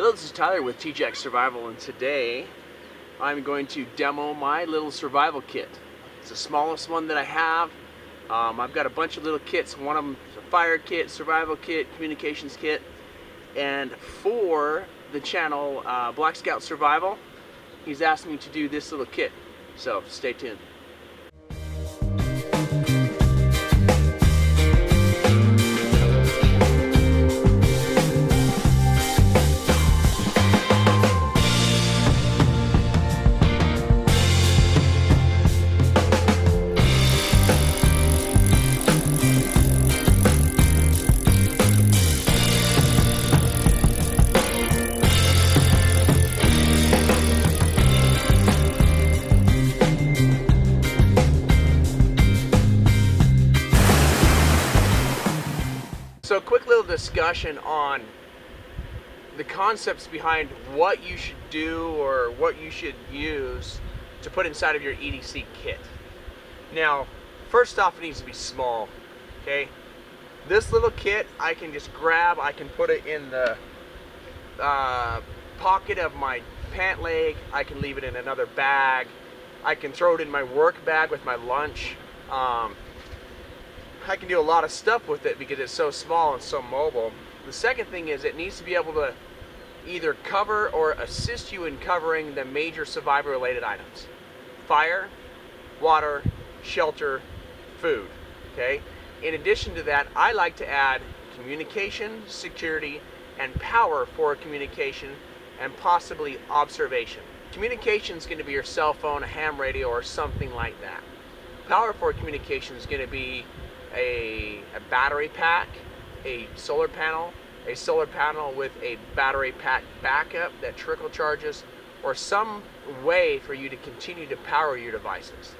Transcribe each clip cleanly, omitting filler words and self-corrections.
Hello, this is Tyler with TJack Survival, and today I'm going to demo my little survival kit. It's the smallest one that I have. I've got a bunch of little kits. One of them is a fire kit, survival kit, communications kit, and for the channel Black Scout Survival, he's asked me to do this little kit, so stay tuned. So quick little discussion on the concepts behind what you should do or what you should use to put inside of your EDC kit. Now, first off, it needs to be small, okay? This little kit I can just grab, I can put it in the pocket of my pant leg, I can leave it in another bag, I can throw it in my work bag with my lunch. I can do a lot of stuff with it because it's so small and so mobile. The second thing is it needs to be able to either cover or assist you in covering the major survival related items. Fire, water, shelter, food, okay? In addition to that, I like to add communication, security, and power for communication and possibly observation. Communication is going to be your cell phone, a ham radio, or something like that. Power for communication is going to be a battery pack, a solar panel with a battery pack backup that trickle charges, or some way for you to continue to power your devices.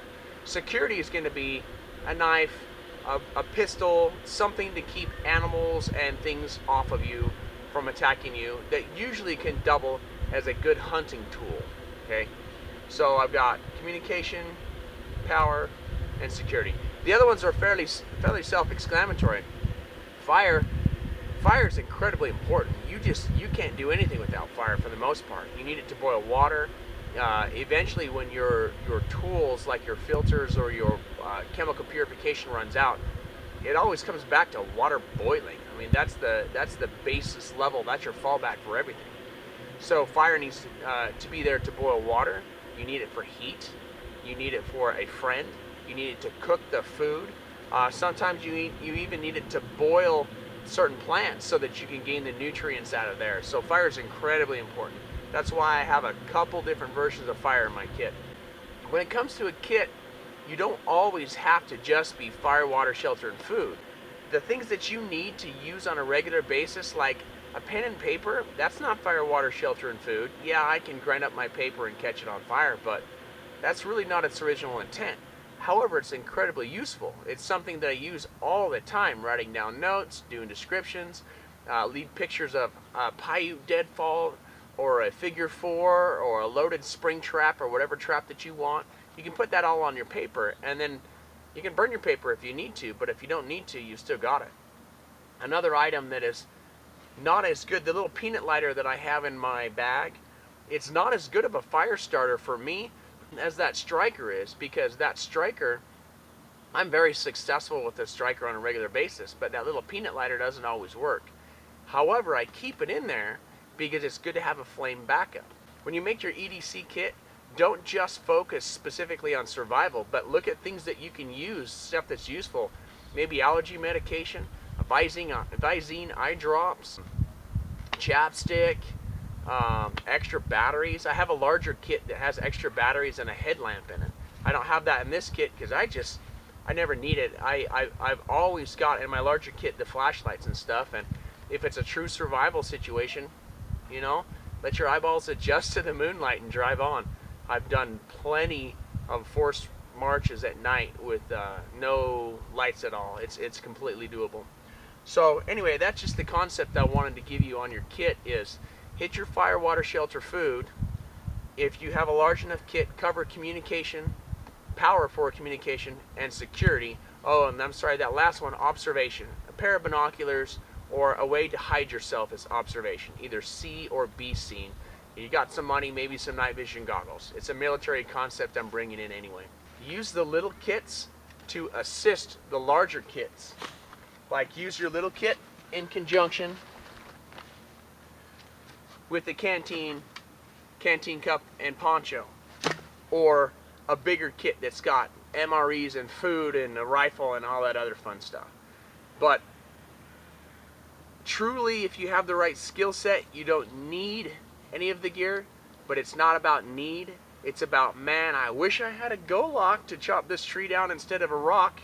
Security is going to be a knife, a pistol, something to keep animals and things off of you from attacking you that usually can double as a good hunting tool, okay? So I've got communication, power, and security. The other ones are fairly self-explanatory. Fire is incredibly important. You can't do anything without fire for the most part. You need it to boil water. Eventually, when your tools like your filters or your chemical purification runs out, it always comes back to water boiling. I mean, that's the basis level. That's your fallback for everything. So fire needs to be there to boil water. You need it for heat. You need it for a friend. You need it to cook the food. Sometimes you even need it to boil certain plants so that you can gain the nutrients out of there. So fire is incredibly important. That's why I have a couple different versions of fire in my kit. When it comes to a kit, you don't always have to just be fire, water, shelter, and food. The things that you need to use on a regular basis, like a pen and paper, that's not fire, water, shelter, and food. Yeah, I can grind up my paper and catch it on fire, but that's really not its original intent. However, it's incredibly useful. It's something that I use all the time, writing down notes, doing descriptions, leave pictures of a Paiute deadfall, or a figure 4, or a loaded spring trap, or whatever trap that you want. You can put that all on your paper, and then you can burn your paper if you need to, but if you don't need to, you still got it. Another item that is not as good, the little peanut lighter that I have in my bag, it's not as good of a fire starter for me as that striker is, because that striker, I'm very successful with the striker on a regular basis, but that little peanut lighter doesn't always work. However, I keep it in there because it's good to have a flame backup. When you make your EDC kit, don't just focus specifically on survival, but look at things that you can use, stuff that's useful. Maybe allergy medication, a Visine eye drops, chapstick, extra batteries. I have a larger kit that has extra batteries and a headlamp in it. I don't have that in this kit because I never need it. I've always got in my larger kit the flashlights and stuff, and if it's a true survival situation, you know, let your eyeballs adjust to the moonlight and drive on. I've done plenty of forced marches at night with no lights at all. It's completely doable. So anyway, that's just the concept I wanted to give you on your kit is hit your fire, water, shelter, food. If you have a large enough kit, cover communication, power for communication, and security. Oh, and I'm sorry, that last one, observation. A pair of binoculars or a way to hide yourself is observation, either see or be seen. You got some money, maybe some night vision goggles. It's a military concept I'm bringing in anyway. Use the little kits to assist the larger kits. Like use your little kit in conjunction with the canteen cup and poncho, or a bigger kit that's got MREs and food and a rifle and all that other fun stuff. But truly, if you have the right skill set, you don't need any of the gear. But it's not about need, it's about, man, I wish I had a go-lock to chop this tree down instead of a rock.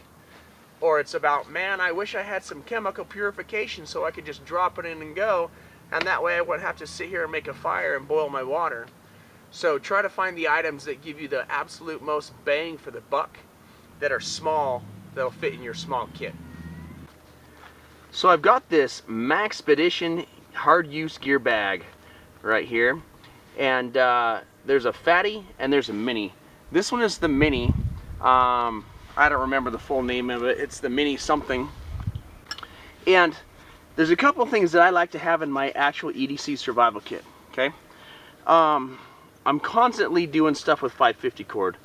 Or it's about, man, I wish I had some chemical purification so I could just drop it in and go, and that way I wouldn't have to sit here and make a fire and boil my water. So try to find the items that give you the absolute most bang for the buck, that are small, that'll fit in your small kit. So I've got this Maxpedition hard use gear bag right here, and there's a fatty and there's a mini. This one is the mini. I don't remember the full name of it. It's the mini something. And there's a couple things that I like to have in my actual EDC survival kit. Okay, I'm constantly doing stuff with 550 cord,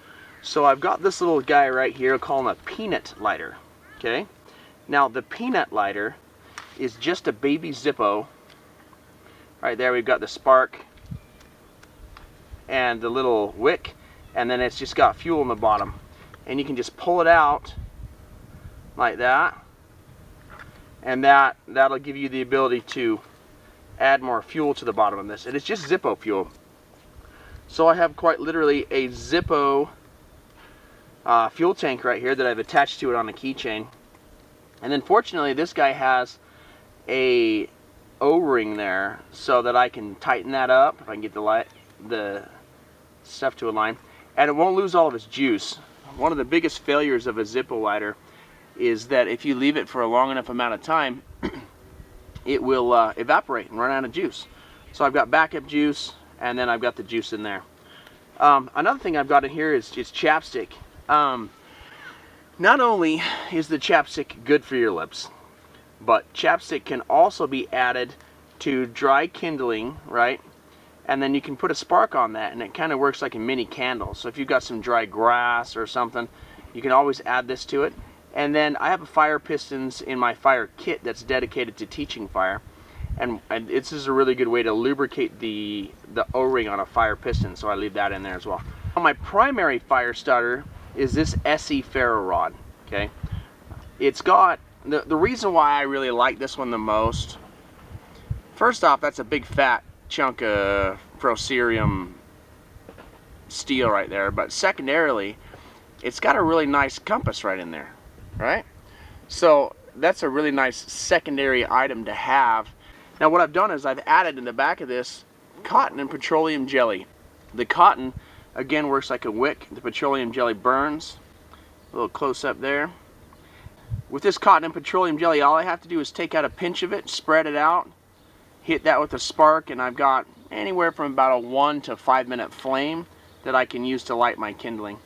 so I've got this little guy right here. I'll call him a peanut lighter. Okay, now the peanut lighter is just a baby Zippo. Right there, we've got the spark and the little wick, and then it's just got fuel in the bottom, and you can just pull it out like that, and that'll give you the ability to add more fuel to the bottom of this. And it's just Zippo fuel. So I have quite literally a Zippo fuel tank right here that I've attached to it on a keychain. And then fortunately this guy has a O-ring there so that I can tighten that up if I can get the stuff to align, and it won't lose all of its juice. One of the biggest failures of a Zippo lighter is that if you leave it for a long enough amount of time, it will evaporate and run out of juice. So I've got backup juice, and then I've got the juice in there. Another thing I've got in here is chapstick. Not only is the chapstick good for your lips, but chapstick can also be added to dry kindling, right? And then you can put a spark on that, and it kind of works like a mini candle. So if you've got some dry grass or something, you can always add this to it. And then I have a fire pistons in my fire kit that's dedicated to teaching fire, and this is a really good way to lubricate the O-ring on a fire piston, so I leave that in there as well. My primary fire starter is this SE Ferro rod. Okay, it's got the reason why I really like this one the most. First off, that's a big fat chunk of Ferrocerium steel right there, but secondarily, it's got a really nice compass right in there, right? So that's a really nice secondary item to have. Now what I've done is I've added in the back of this cotton and petroleum jelly. The cotton again works like a wick. The petroleum jelly burns. A little close up there. With this cotton and petroleum jelly, all I have to do is take out a pinch of it, spread it out, hit that with a spark, and I've got anywhere from about a 1 to 5 minute flame that I can use to light my kindling.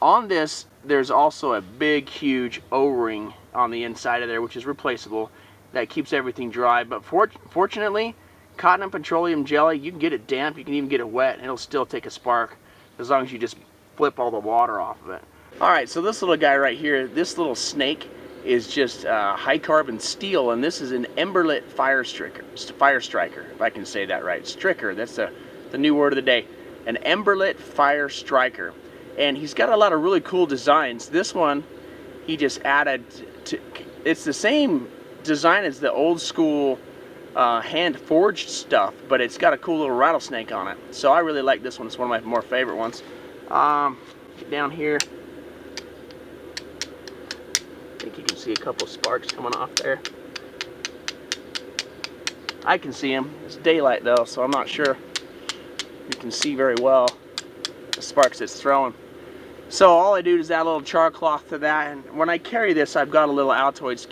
On this, there's also a big, huge O-ring on the inside of there, which is replaceable, that keeps everything dry. But fortunately, cotton and petroleum jelly, you can get it damp, you can even get it wet, and it'll still take a spark as long as you just flip all the water off of it. Alright, so this little guy right here, this little snake is just high carbon steel, and this is an emberlit fire striker, if I can say that right. Striker, that's the new word of the day. An emberlit fire striker. And he's got a lot of really cool designs. This one, he just added to, it's the same design as the old school hand forged stuff, but it's got a cool little rattlesnake on it. So I really like this one. It's one of my more favorite ones. Get down here. I think you can see a couple sparks coming off there. I can see them. It's daylight though, so I'm not sure you can see very well the sparks it's throwing. So all I do is add a little char cloth to that, and when I carry this, I've got a little Altoid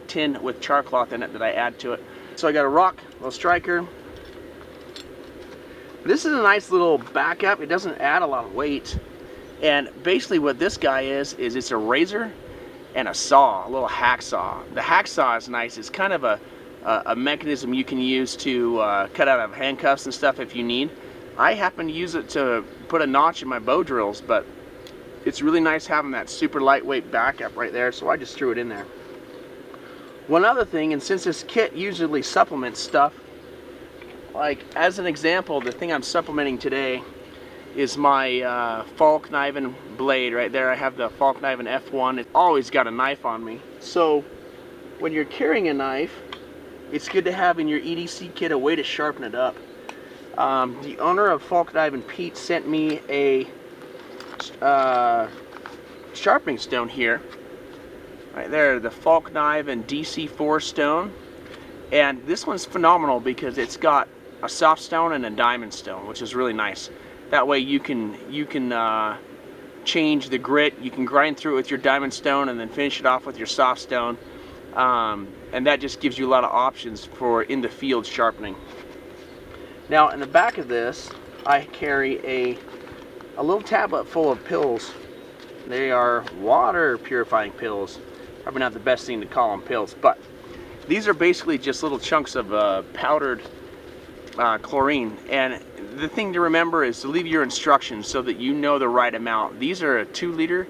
tin with char cloth in it that I add to it. So I got a rock, a little striker. This is a nice little backup. It doesn't add a lot of weight, and basically what this guy is it's a razor and a saw, a little hacksaw. The hacksaw is nice. It's kind of a a mechanism you can use to cut out of handcuffs and stuff if you need. I happen to use it to put a notch in my bow drills, but it's really nice having that super lightweight backup right there, so I just threw it in there. One other thing, and since this kit usually supplements stuff, like as an example, the thing I'm supplementing today is my Falkniven blade right there. I have the Falkniven F1. It's always got a knife on me. So when you're carrying a knife, it's good to have in your EDC kit a way to sharpen it up. The owner of Falkniven, Pete, sent me a sharpening stone here. Right there, the Falkniven DC4 stone. And this one's phenomenal because it's got a soft stone and a diamond stone, which is really nice. That way you can change the grit. You can grind through it with your diamond stone and then finish it off with your soft stone. And that just gives you a lot of options for in the field sharpening. Now in the back of this, I carry a little tablet full of pills. They are water purifying pills. Probably not the best thing to call them pills, but these are basically just little chunks of powdered chlorine. And the thing to remember is to leave your instructions so that you know the right amount. These are a 2-liter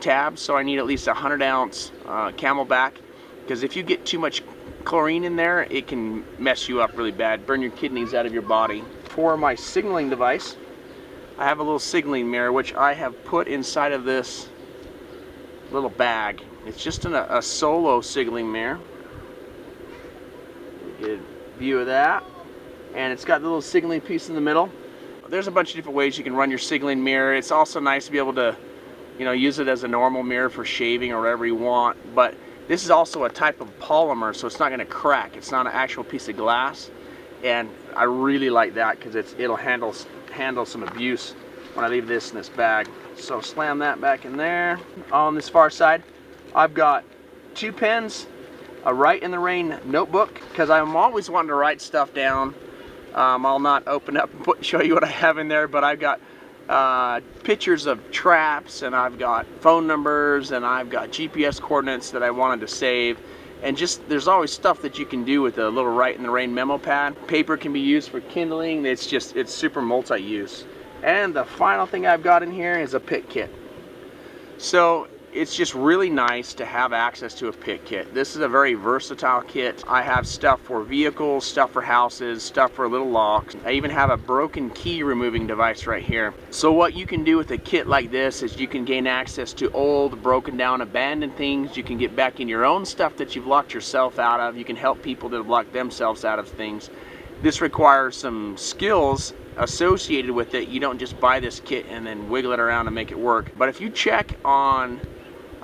tab, so I need at least a 100-ounce Camelback, because if you get too much chlorine in there, it can mess you up really bad, burn your kidneys out of your body. For my signaling device, I have a little signaling mirror which I have put inside of this little bag. It's just a solo signaling mirror. Get a view of that. And it's got the little signaling piece in the middle. There's a bunch of different ways you can run your signaling mirror. It's also nice to be able to, you know, use it as a normal mirror for shaving or whatever you want. But this is also a type of polymer, so it's not going to crack. It's not an actual piece of glass. And I really like that because it'll handle some abuse when I leave this in this bag. So slam that back in there. On this far side, I've got 2 pens, a Write in the Rain notebook, because I'm always wanting to write stuff down. I'll not open up and show you what I have in there, but I've got pictures of traps, and I've got phone numbers, and I've got GPS coordinates that I wanted to save. And just, there's always stuff that you can do with a little Write in the Rain memo pad. Paper can be used for kindling. It's super multi-use. And the final thing I've got in here is a pit kit. So it's just really nice to have access to a pit kit. This is a very versatile kit. I have stuff for vehicles, stuff for houses, stuff for little locks. I even have a broken key removing device right here. So what you can do with a kit like this is you can gain access to old, broken down, abandoned things. You can get back in your own stuff that you've locked yourself out of. You can help people that have locked themselves out of things. This requires some skills associated with it. You don't just buy this kit and then wiggle it around and make it work. But if you check on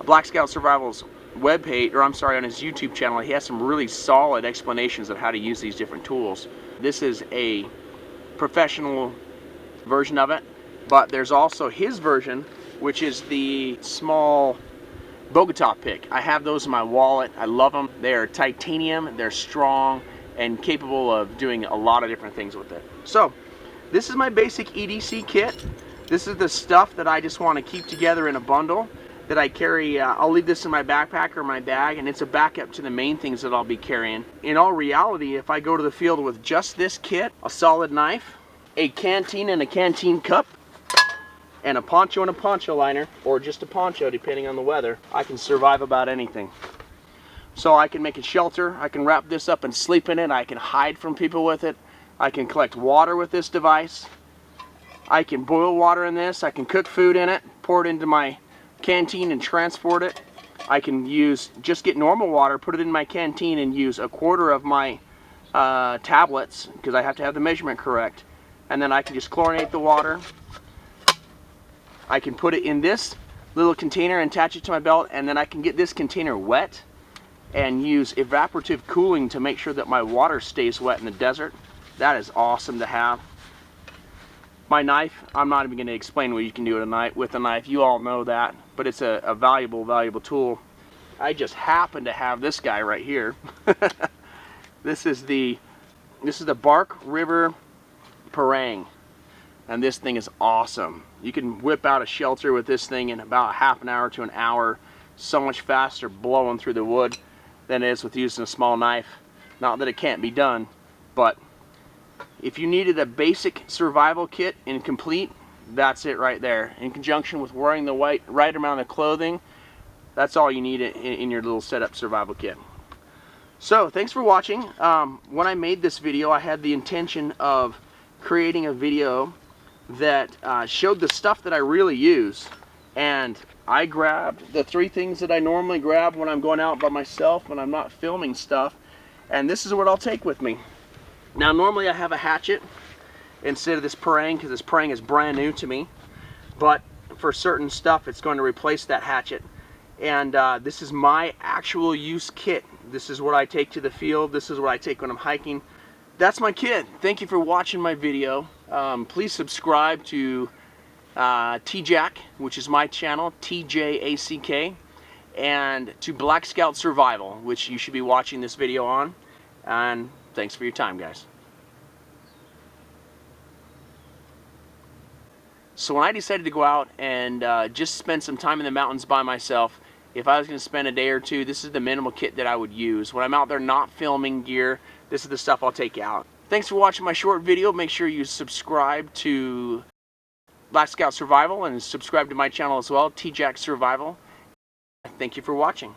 Black Scout Survival's webpage, or I'm sorry, on his YouTube channel, he has some really solid explanations of how to use these different tools. This is a professional version of it, but there's also his version, which is the small Bogota pick. I have those in my wallet. I love them. They're titanium, they're strong, and capable of doing a lot of different things with it. So this is my basic EDC kit. This is the stuff that I just want to keep together in a bundle that I carry. I'll leave this in my backpack or my bag, and it's a backup to the main things that I'll be carrying. In all reality, if I go to the field with just this kit, a solid knife, a canteen and a canteen cup, and a poncho and a poncho liner, or just a poncho depending on the weather, I can survive about anything. So I can make a shelter, I can wrap this up and sleep in it, I can hide from people with it, I can collect water with this device, I can boil water in this, I can cook food in it, pour it into my canteen and transport it. I can just get normal water, put it in my canteen, and use a quarter of my tablets, because I have to have the measurement correct, and then I can just chlorinate the water. I can put it in this little container and attach it to my belt, and then I can get this container wet and use evaporative cooling to make sure that my water stays wet in the desert. That is awesome to have. My knife, I'm not even going to explain what you can do with a knife. You all know that, but it's a valuable tool. I just happen to have this guy right here. This is the Bark River Parang, and this thing is awesome. You can whip out a shelter with this thing in about half an hour to an hour. So much faster blowing through the wood than it is with using a small knife. Not that it can't be done, but if you needed a basic survival kit incomplete, that's it right there. In conjunction with wearing the right amount of clothing, that's all you need in your little setup survival kit. So thanks for watching. When I made this video, I had the intention of creating a video that showed the stuff that I really use, and I grabbed the 3 things that I normally grab when I'm going out by myself, when I'm not filming stuff, and this is what I'll take with me. Now normally I have a hatchet instead of this parang, because this parang is brand new to me, but for certain stuff it's going to replace that hatchet. And this is my actual use kit. This is what I take to the field. This is what I take when I'm hiking. That's my kit. Thank you for watching my video. Please subscribe to TJack, which is my channel, TJack, and to Black Scout Survival, which you should be watching this video on. And thanks for your time, guys. So when I decided to go out and just spend some time in the mountains by myself, if I was going to spend a day or two, this is the minimal kit that I would use. When I'm out there not filming gear, this is the stuff I'll take out. Thanks for watching my short video. Make sure you subscribe to Black Scout Survival and subscribe to my channel as well, TJack Survival. Thank you for watching.